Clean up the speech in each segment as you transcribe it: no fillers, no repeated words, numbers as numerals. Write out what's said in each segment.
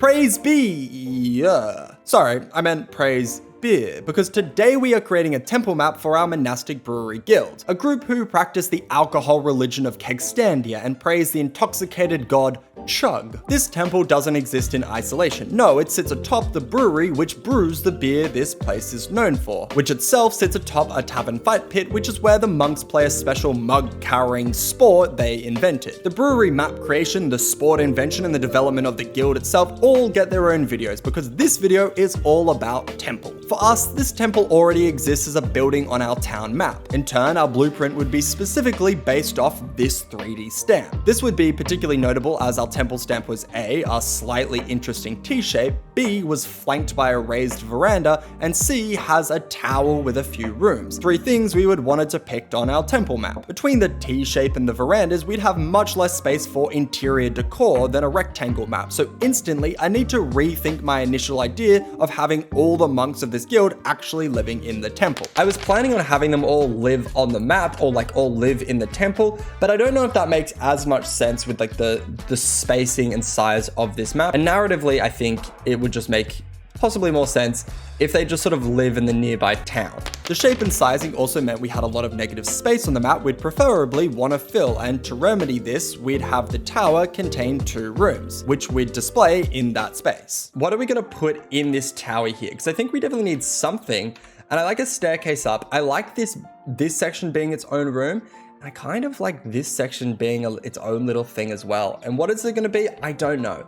Praise be, sorry, I meant praise beer, because today we are creating a temple map for our Monastic Brewery Guild, a group who practice the alcohol religion of Kegstandia and praise the intoxicated god Chug. This temple doesn't exist in isolation. No, it sits atop the brewery which brews the beer this place is known for, which itself sits atop a tavern fight pit, which is where the monks play a special mug-carrying sport they invented. The brewery map creation, the sport invention, and the development of the guild itself all get their own videos, because this video is all about temple. For us, this temple already exists as a building on our town map. In turn, our blueprint would be specifically based off this 3D stamp. This would be particularly notable as our temple stamp was A, a slightly interesting T-shape, B, was flanked by a raised veranda, and C, has a tower with a few rooms. Three things we would want to depict on our temple map. Between the T-shape and the verandas, we'd have much less space for interior decor than a rectangle map, so instantly I need to rethink my initial idea of having all the monks of this guild actually living in the temple. I was planning on having them all live on the map, or like all live in the temple, but I don't know if that makes as much sense with like the spacing and size of this map. And narratively, I think it would just make possibly more sense if they just sort of live in the nearby town. The shape and sizing also meant we had a lot of negative space on the map we'd preferably want to fill, and to remedy this, we'd have the tower contain 2 rooms, which we'd display in that space. What are we going to put in this tower here? Because I think we definitely need something, and I like a staircase up. I like this section being its own room. I kind of like this section being its own little thing as well. And what is it going to be? I don't know.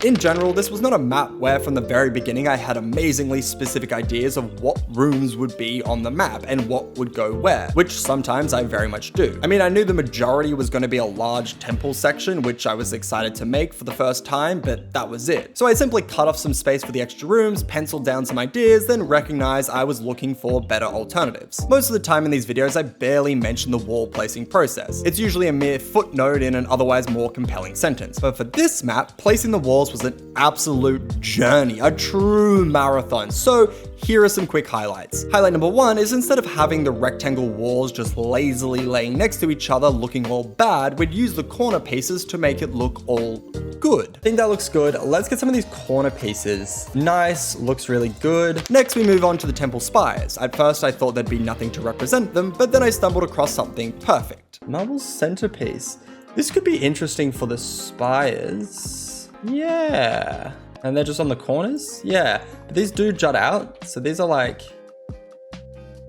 In general, this was not a map where from the very beginning I had amazingly specific ideas of what rooms would be on the map and what would go where, which sometimes I very much do. I mean, I knew the majority was going to be a large temple section, which I was excited to make for the first time, but that was it. So I simply cut off some space for the extra rooms, penciled down some ideas, then recognized I was looking for better alternatives. Most of the time in these videos, I barely mention the wall placing process. It's usually a mere footnote in an otherwise more compelling sentence. But for this map, placing the walls was an absolute journey, a true marathon. So here are some quick highlights. Highlight number 1 is instead of having the rectangle walls just lazily laying next to each other looking all bad, we'd use the corner pieces to make it look all good. I think that looks good. Let's get some of these corner pieces. Nice, looks really good. Next we move on to the temple spires. At first I thought there'd be nothing to represent them, but then I stumbled across something perfect. Marble centerpiece. This could be interesting for the spires. Yeah. And they're just on the corners? Yeah. But these do jut out. So these are like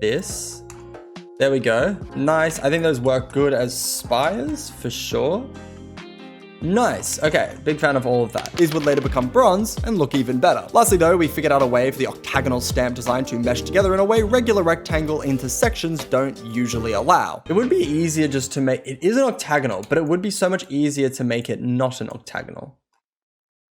this. There we go. Nice. I think those work good as spires for sure. Nice. Okay, big fan of all of that. These would later become bronze and look even better. Lastly though, we figured out a way for the octagonal stamp design to mesh together in a way regular rectangle intersections don't usually allow. It would be easier just to make, it is an octagonal, but it would be so much easier to make it not an octagonal.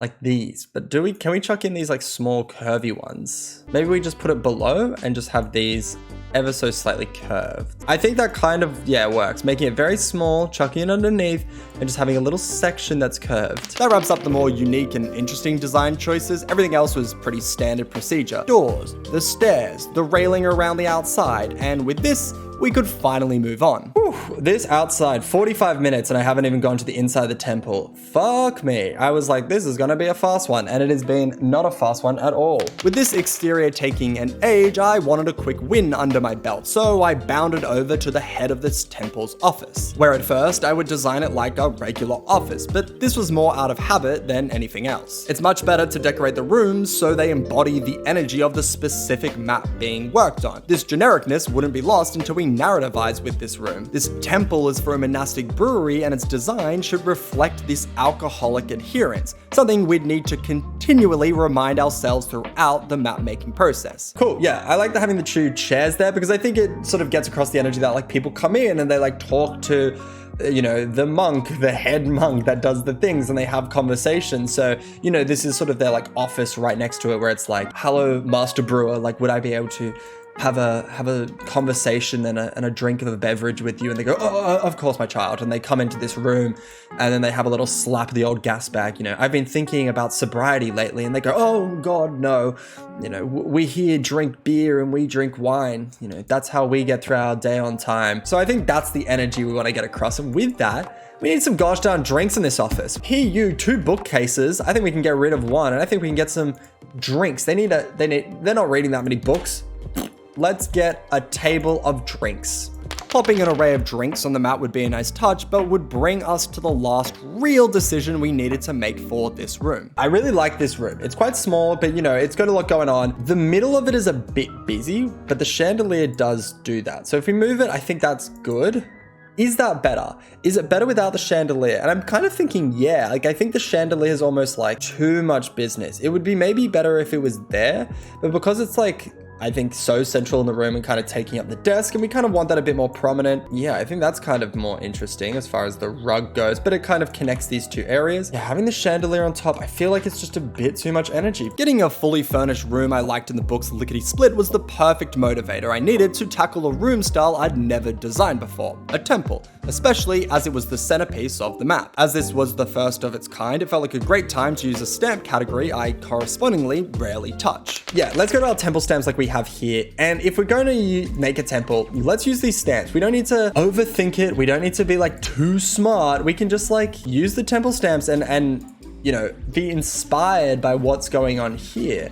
Like these, but can we chuck in these like small curvy ones? Maybe we just put it below and just have these ever so slightly curved. I think that kind of, yeah, works. Making it very small, chucking it underneath, and just having a little section that's curved. That wraps up the more unique and interesting design choices. Everything else was pretty standard procedure. Doors, the stairs, the railing around the outside, and with this, we could finally move on. Whew, this outside, 45 minutes and I haven't even gone to the inside of the temple. Fuck me. I was like, this is gonna be a fast one, and it has been not a fast one at all. With this exterior taking an age, I wanted a quick win under my belt, so I bounded over to the head of this temple's office, where at first I would design it like a regular office, but this was more out of habit than anything else. It's much better to decorate the rooms so they embody the energy of the specific map being worked on. This genericness wouldn't be lost until we narrativize with this room. This temple is for a monastic brewery and its design should reflect this alcoholic adherence, something we'd need to continually remind ourselves throughout the map making process. Cool, yeah, I like having the 2 chairs there because I think it sort of gets across the energy that like people come in and they like talk to the monk, the head monk that does the things, and they have conversations. So, this is sort of their like office right next to it where it's like, hello, master brewer, like would I be able to have a conversation and a drink of a beverage with you, and they go, oh, of course, my child, and they come into this room, and then they have a little slap of the old gas bag. You know, I've been thinking about sobriety lately, and they go, oh God, no. You know, we here drink beer and we drink wine. You know, that's how we get through our day on time. So I think that's the energy we want to get across, and with that, we need some gosh darn drinks in this office. Here, you, 2 bookcases. I think we can get rid of one, and I think we can get some drinks. They're not reading that many books. Let's get a table of drinks. Plopping an array of drinks on the map would be a nice touch, but would bring us to the last real decision we needed to make for this room. I really like this room. It's quite small, but you know, it's got a lot going on. The middle of it is a bit busy, but the chandelier does do that. So if we move it, I think that's good. Is that better? Is it better without the chandelier? And I'm kind of thinking, yeah, like I think the chandelier is almost like too much business. It would be maybe better if it was there, but because it's like, I think so central in the room and kind of taking up the desk, and we kind of want that a bit more prominent. Yeah, I think that's kind of more interesting as far as the rug goes, but it kind of connects these 2 areas. Yeah, having the chandelier on top, I feel like it's just a bit too much energy. Getting a fully furnished room I liked in the book's lickety-split was the perfect motivator I needed to tackle a room style I'd never designed before, a temple, especially as it was the centerpiece of the map. As this was the first of its kind, it felt like a great time to use a stamp category I correspondingly rarely touch. Yeah, let's go to our temple stamps like we have here, and if we're going to make a temple, let's use these stamps. We don't need to overthink it. We don't need to be like too smart. We can just like use the temple stamps and you know, be inspired by what's going on here.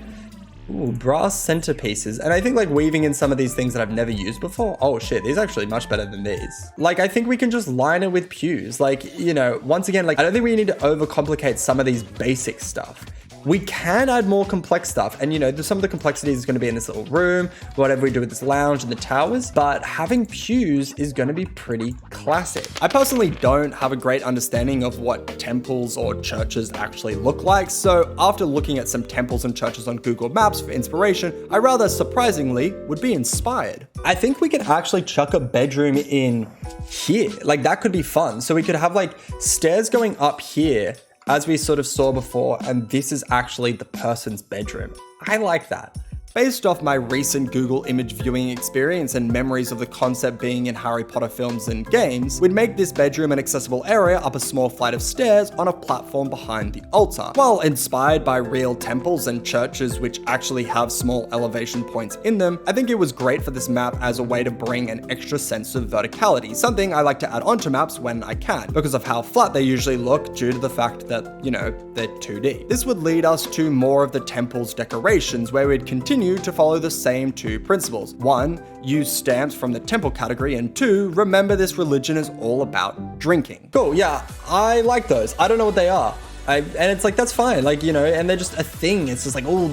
Ooh, brass centerpieces. And I think like weaving in some of these things that I've never used before. Oh shit, these are actually much better than these. Like, I think we can just line it with pews. Like, you know, once again, like I don't think we need to overcomplicate some of these basic stuff. We can add more complex stuff, and you know, some of the complexity is going to be in this little room, whatever we do with this lounge and the towers, but having pews is going to be pretty classic. I personally don't have a great understanding of what temples or churches actually look like, so after looking at some temples and churches on Google Maps for inspiration, I rather surprisingly would be inspired. I think we could actually chuck a bedroom in here, like that could be fun. So we could have like stairs going up here, as we sort of saw before, and this is actually the person's bedroom. I like that. Based off my recent Google image viewing experience and memories of the concept being in Harry Potter films and games, we'd make this bedroom an accessible area up a small flight of stairs on a platform behind the altar. While inspired by real temples and churches which actually have small elevation points in them, I think it was great for this map as a way to bring an extra sense of verticality, something I like to add onto maps when I can, because of how flat they usually look due to the fact that, you know, they're 2D. This would lead us to more of the temple's decorations, where we'd continue to follow the same 2 principles. 1, use stamps from the temple category, and 2, remember this religion is all about drinking. Cool, yeah, I like those. I don't know what they are. And it's like, that's fine, like, you know, and they're just a thing. It's just like, oh,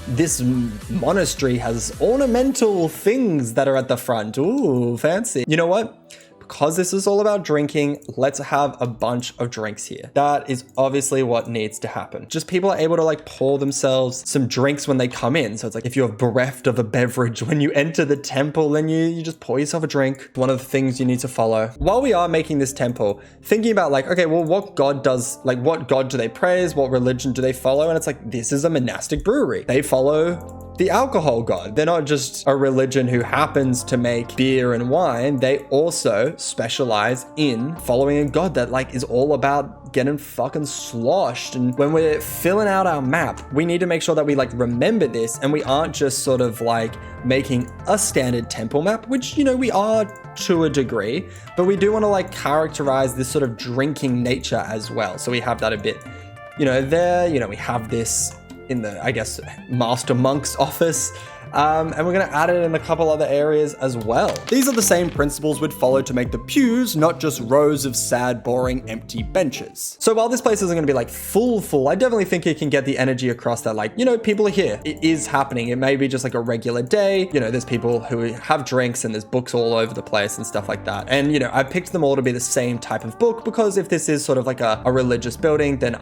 this monastery has ornamental things that are at the front. Ooh, fancy. You know what? Because this is all about drinking, let's have a bunch of drinks here. That is obviously what needs to happen. Just people are able to like pour themselves some drinks when they come in. So it's like if you're bereft of a beverage when you enter the temple, then you just pour yourself a drink. One of the things you need to follow. While we are making this temple, thinking about like, okay, well, what God do they praise? What religion do they follow? And it's like, this is a monastic brewery. They follow the alcohol god. They're not just a religion who happens to make beer and wine. They also specialize in following a god that like is all about getting fucking sloshed. And when we're filling out our map, we need to make sure that we like remember this, and we aren't just sort of like making a standard temple map, which, you know, we are to a degree, but we do want to like characterize this sort of drinking nature as well. So we have that a bit, you know, there, you know, we have this in the, I guess, Master Monk's office. And we're going to add it in a couple other areas as well. These are the same principles we'd follow to make the pews, not just rows of sad, boring, empty benches. So while this place isn't going to be like full, I definitely think it can get the energy across that, like, you know, people are here. It is happening. It may be just like a regular day. You know, there's people who have drinks and there's books all over the place and stuff like that. And, you know, I picked them all to be the same type of book because if this is sort of like a religious building, then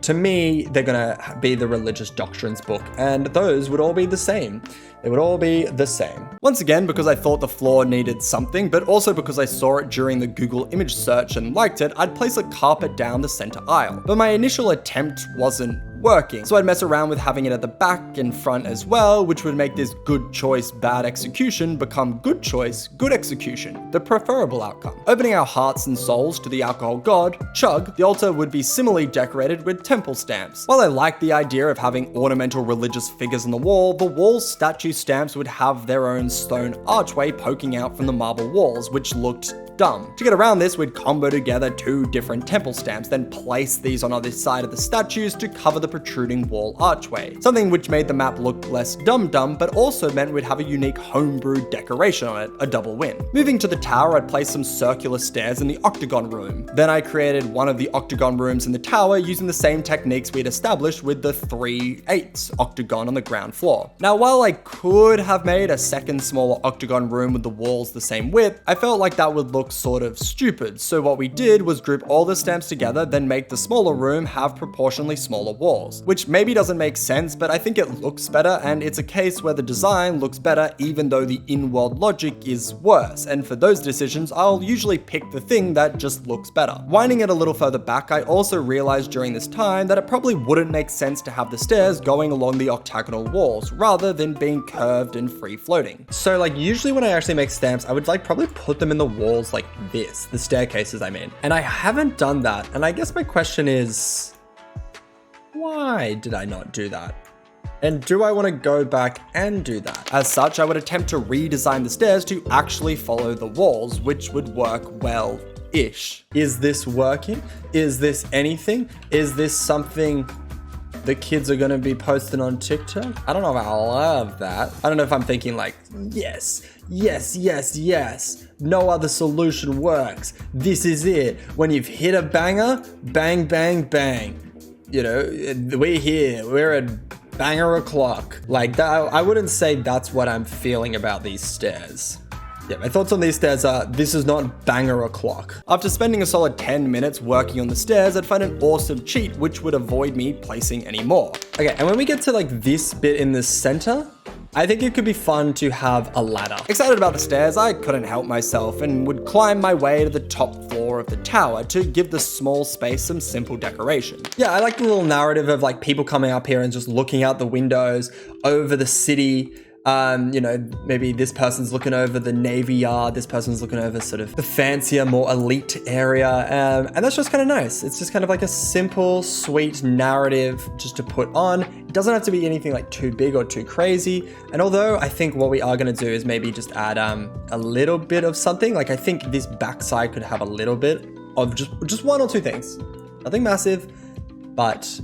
to me, they're going to be the religious doctrines book. And those would all be the same. they would all be the same. Once again, because I thought the floor needed something, but also because I saw it during the Google image search and liked it, I'd place a carpet down the center aisle. But my initial attempt wasn't working, so I'd mess around with having it at the back and front as well, which would make this good choice, bad execution become good choice, good execution, the preferable outcome. Opening our hearts and souls to the alcohol god, Chug, the altar would be similarly decorated with temple stamps. While I liked the idea of having ornamental religious figures on the wall statue stamps would have their own stone archway poking out from the marble walls, which looked dumb. To get around this, we'd combo together 2 different temple stamps, then place these on either side of the statues to cover the protruding wall archway. Something which made the map look less dumb, but also meant we'd have a unique homebrew decoration on it, a double win. Moving to the tower, I'd place some circular stairs in the octagon room. Then I created one of the octagon rooms in the tower using the same techniques we'd established with the 3/8 octagon on the ground floor. Now, while I could have made a second smaller octagon room with the walls the same width, I felt like that would look sort of stupid. So what we did was group all the stamps together, then make the smaller room have proportionally smaller walls, which maybe doesn't make sense, but I think it looks better, and it's a case where the design looks better even though the in-world logic is worse, and for those decisions, I'll usually pick the thing that just looks better. Winding it a little further back, I also realized during this time that it probably wouldn't make sense to have the stairs going along the octagonal walls, rather than being curved and free-floating. So like usually when I actually make stamps, I would like probably put them in the walls like this, the staircases I mean. And I haven't done that, and I guess my question is, why did I not do that? And do I want to go back and do that? As such, I would attempt to redesign the stairs to actually follow the walls, which would work well-ish. Is this working? Is this anything? Is this something the kids are gonna be posting on TikTok? I don't know if I love that. I don't know if I'm thinking like, yes, yes, yes, yes. No other solution works. This is it. When you've hit a banger, bang, bang, bang. You know, we're here. We're at banger o'clock. Like that, I wouldn't say that's what I'm feeling about these stairs. Yeah, my thoughts on these stairs are, this is not banger o'clock. After spending a solid 10 minutes working on the stairs, I'd find an awesome cheat which would avoid me placing any more. Okay, and when we get to like this bit in the center, I think it could be fun to have a ladder. Excited about the stairs, I couldn't help myself and would climb my way to the top floor of the tower to give the small space some simple decoration. Yeah, I like the little narrative of like people coming up here and just looking out the windows over the city. You know, maybe this person's looking over the Navy Yard, this person's looking over sort of the fancier, more elite area, and that's just kind of nice. It's just kind of like a simple, sweet narrative just to put on. It doesn't have to be anything like too big or too crazy, and although I think what we are going to do is maybe just add a little bit of something, like I think this backside could have a little bit of just 1 or 2 things. Nothing massive, but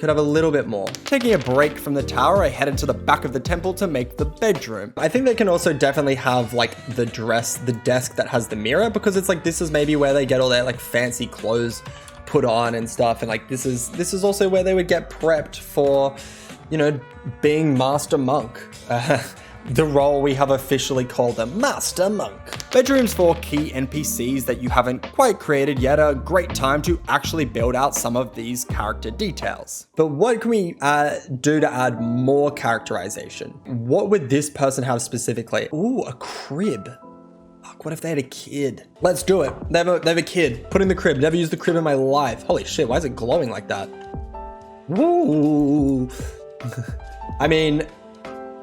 could have a little bit more. Taking a break from the tower, I headed to the back of the temple to make the bedroom. I think they can also definitely have like the desk that has the mirror, because it's like, this is maybe where they get all their like fancy clothes put on and stuff. And like, this is also where they would get prepped for, you know, being Master Monk. The role we have officially called the Master Monk. Bedrooms for key NPCs that you haven't quite created yet are a great time to actually build out some of these character details. But what can we do to add more characterization? What would this person have specifically? Ooh, a crib. Fuck, what if they had a kid? Let's do it. They have a kid. Put in the crib. Never used the crib in my life. Holy shit, why is it glowing like that? Woo. I mean,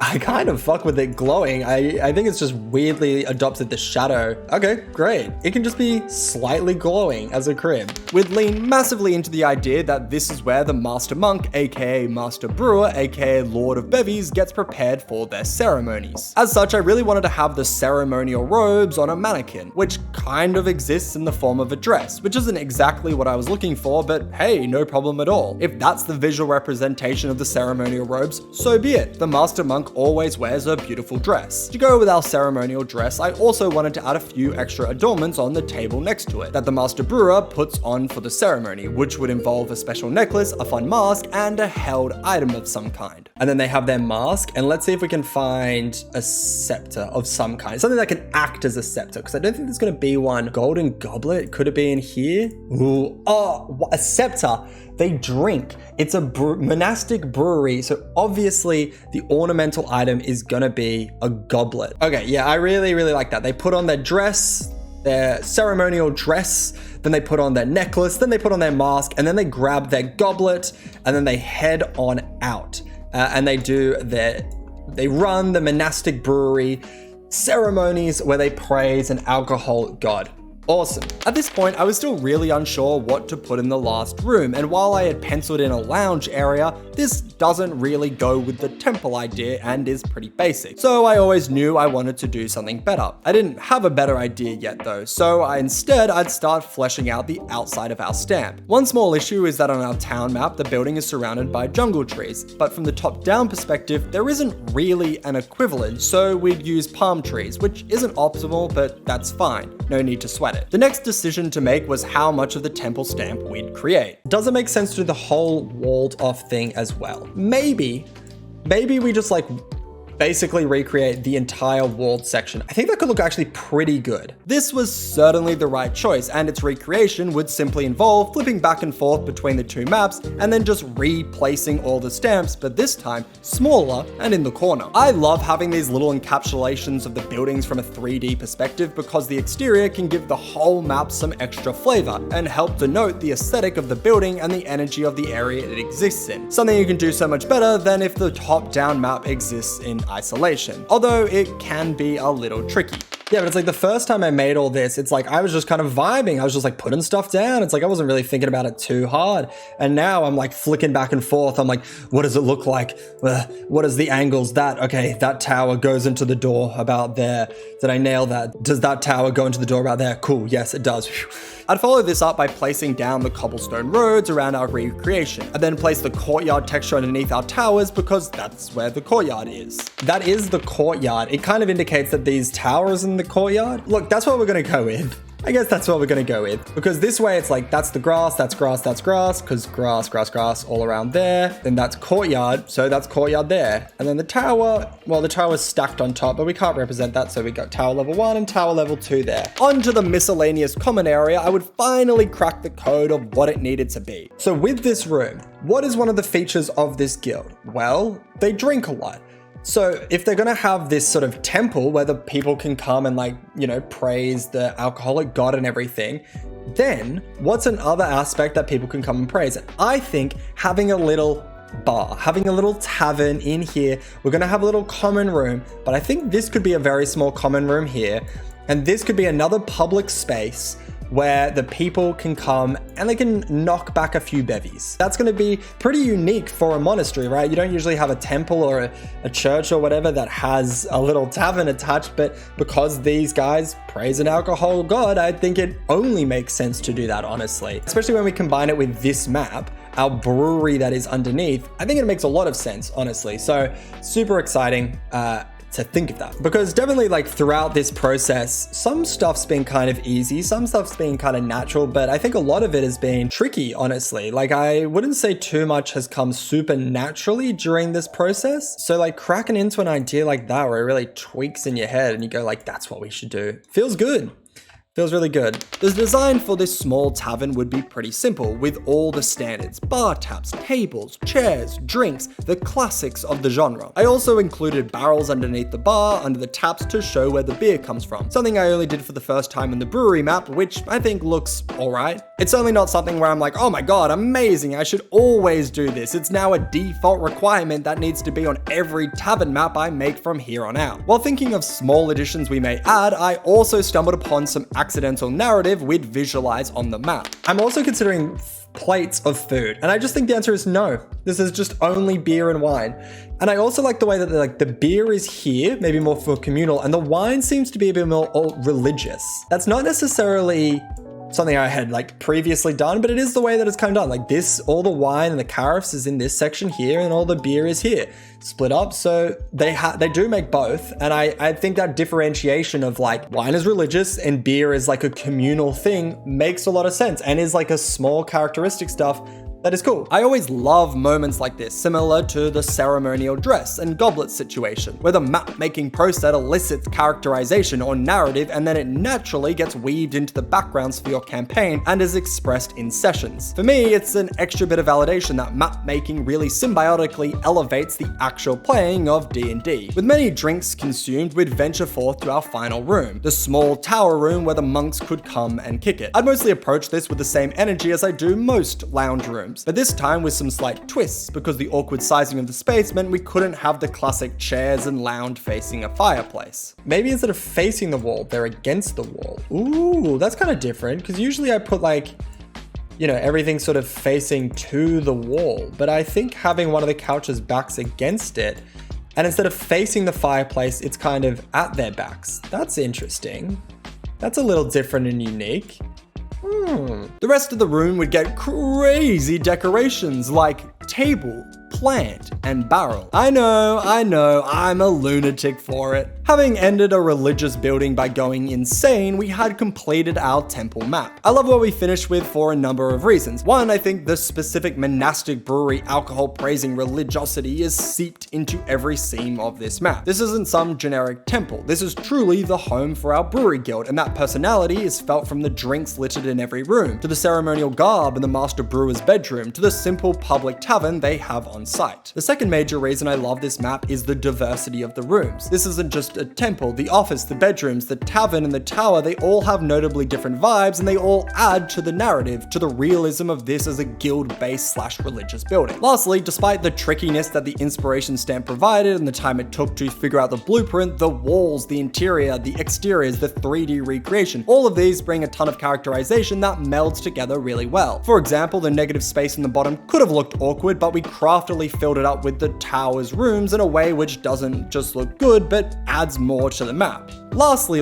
I kind of fuck with it glowing. I think it's just weirdly adopted the shadow. Okay, great. It can just be slightly glowing as a crib. We'd lean massively into the idea that this is where the Master Monk, aka Master Brewer, aka Lord of Bevies, gets prepared for their ceremonies. As such, I really wanted to have the ceremonial robes on a mannequin, which kind of exists in the form of a dress, which isn't exactly what I was looking for, but hey, no problem at all. If that's the visual representation of the ceremonial robes, so be it. The Master Monk always wears a beautiful dress. To go with our ceremonial dress, I also wanted to add a few extra adornments on the table next to it that the Master Brewer puts on for the ceremony, which would involve a special necklace, a fun mask, and a held item of some kind. And then they have their mask, and let's see if we can find a scepter of some kind, something that can act as a scepter, because I don't think there's going to be one. Golden goblet, could it be in here? Ooh, oh, a scepter. they drink. It's a monastic brewery, so obviously the ornamental item is gonna be a goblet. Okay, yeah, I really, really like that. They put on their dress, their ceremonial dress, then they put on their necklace, then they put on their mask, and then they grab their goblet, and then they head on out. And they run the monastic brewery ceremonies where they praise an alcohol god. Awesome. At this point, I was still really unsure what to put in the last room, and while I had penciled in a lounge area, this doesn't really go with the temple idea and is pretty basic. So I always knew I wanted to do something better. I didn't have a better idea yet though, so I'd start fleshing out the outside of our stamp. One small issue is that on our town map, the building is surrounded by jungle trees, but from the top-down perspective, there isn't really an equivalent, so we'd use palm trees, which isn't optimal, but that's fine. No need to sweat it. The next decision to make was how much of the temple stamp we'd create. Does it make sense to do the whole walled off thing as well? Maybe we just like basically recreate the entire walled section. I think that could look actually pretty good. This was certainly the right choice, and its recreation would simply involve flipping back and forth between the two maps and then just replacing all the stamps, but this time smaller and in the corner. I love having these little encapsulations of the buildings from a 3D perspective because the exterior can give the whole map some extra flavor and help denote the aesthetic of the building and the energy of the area it exists in. Something you can do so much better than if the top-down map exists in isolation, although it can be a little tricky. Yeah, but it's like the first time I made all this, it's like I was just kind of vibing. I was just like putting stuff down. It's like I wasn't really thinking about it too hard. And now I'm like flicking back and forth. I'm like, what does it look like? What is the angles? Okay, that tower goes into the door about there. Did I nail that? Does that tower go into the door about there? Cool, yes, it does. I'd follow this up by placing down the cobblestone roads around our recreation, and then place the courtyard texture underneath our towers because that's where the courtyard is. That is the courtyard. It kind of indicates that these towers in the courtyard. Look, that's what we're gonna go with. I guess that's what we're gonna go with, because this way it's like, that's the grass, that's grass, that's grass, because grass all around there. Then that's courtyard, so that's courtyard there. And then the tower, well, the tower's stacked on top, but we can't represent that, so we got tower level 1 and tower level 2 there. Onto the miscellaneous common area, I would finally crack the code of what it needed to be. So with this room, what is one of the features of this guild? Well, they drink a lot. So if they're gonna have this sort of temple where the people can come and like, you know, praise the alcoholic god and everything, then what's another aspect that people can come and praise? And I think having a little bar, having a little tavern in here, we're gonna have a little common room, but I think this could be a very small common room here. And this could be another public space where the people can come and they can knock back a few bevies. That's gonna be pretty unique for a monastery, right? You don't usually have a temple or a church or whatever that has a little tavern attached, but because these guys praise an alcohol god, I think it only makes sense to do that, honestly. Especially when we combine it with this map, our brewery that is underneath, I think it makes a lot of sense, honestly. So super exciting to think of that, because definitely like throughout this process, some stuff's been kind of easy, some stuff's been kind of natural, but I think a lot of it has been tricky, honestly. Like I wouldn't say too much has come super naturally during this process. So like cracking into an idea like that where it really tweaks in your head and you go like, that's what we should do, feels good. Feels really good. The design for this small tavern would be pretty simple, with all the standards: bar taps, tables, chairs, drinks, the classics of the genre. I also included barrels underneath the bar, under the taps, to show where the beer comes from. Something I only did for the first time in the brewery map, which I think looks alright. It's certainly not something where I'm like, oh my god, amazing, I should always do this. It's now a default requirement that needs to be on every tavern map I make from here on out. While thinking of small additions we may add, I also stumbled upon some accidental narrative we'd visualize on the map. I'm also considering plates of food, and I just think the answer is no. This is just only beer and wine. And I also like the way that the beer is here, maybe more for communal, and the wine seems to be a bit more religious. That's not necessarily something I had like previously done, but it is the way that it's kind of done. Like this, all the wine and the carafes is in this section here, and all the beer is here, split up. So they do make both, and I think that differentiation of like wine is religious and beer is like a communal thing makes a lot of sense, and is like a small characteristic stuff That is cool. I always love moments like this, similar to the ceremonial dress and goblet situation, where the map-making process elicits characterization or narrative and then it naturally gets weaved into the backgrounds for your campaign and is expressed in sessions. For me, it's an extra bit of validation that map-making really symbiotically elevates the actual playing of D&D. With many drinks consumed, we'd venture forth to our final room, the small tower room where the monks could come and kick it. I'd mostly approach this with the same energy as I do most lounge rooms, but this time with some slight twists, because the awkward sizing of the space meant we couldn't have the classic chairs and lounge facing a fireplace. Maybe instead of facing the wall, they're against the wall. Ooh, that's kind of different, because usually I put like, you know, everything sort of facing to the wall, but I think having one of the couches backs against it, and instead of facing the fireplace, it's kind of at their backs. That's interesting. That's a little different and unique. The rest of the room would get crazy decorations like table, plant, and barrel. I know, I'm a lunatic for it. Having ended a religious building by going insane, we had completed our temple map. I love what we finished with for a number of reasons. One, I think the specific Monastic Brewery alcohol-praising religiosity is seeped into every seam of this map. This isn't some generic temple. This is truly the home for our brewery guild, and that personality is felt from the drinks littered in every room, to the ceremonial garb in the master brewer's bedroom, to the simple public tavern they have on site. The second major reason I love this map is the diversity of the rooms. This isn't just a temple, the office, the bedrooms, the tavern, and the tower, they all have notably different vibes, and they all add to the narrative, to the realism of this as a guild-based / religious building. Lastly, despite the trickiness that the inspiration stamp provided and the time it took to figure out the blueprint, the walls, the interior, the exteriors, the 3D recreation, all of these bring a ton of characterization that melds together really well. For example, the negative space in the bottom could have looked awkward, but we craftily filled it up with the tower's rooms in a way which doesn't just look good, but adds more to the map. Lastly,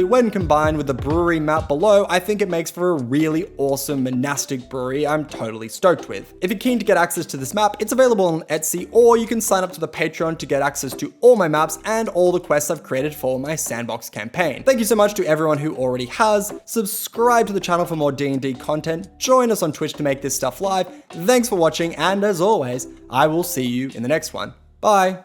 when combined with the brewery map below, I think it makes for a really awesome monastic brewery I'm totally stoked with. If you're keen to get access to this map, it's available on Etsy, or you can sign up to the Patreon to get access to all my maps and all the quests I've created for my SandBox campaign. Thank you so much to everyone who already has. Subscribe to the channel for more D&D content, join us on Twitch to make this stuff live. Thanks for watching, and as always, I will see you in the next one. Bye!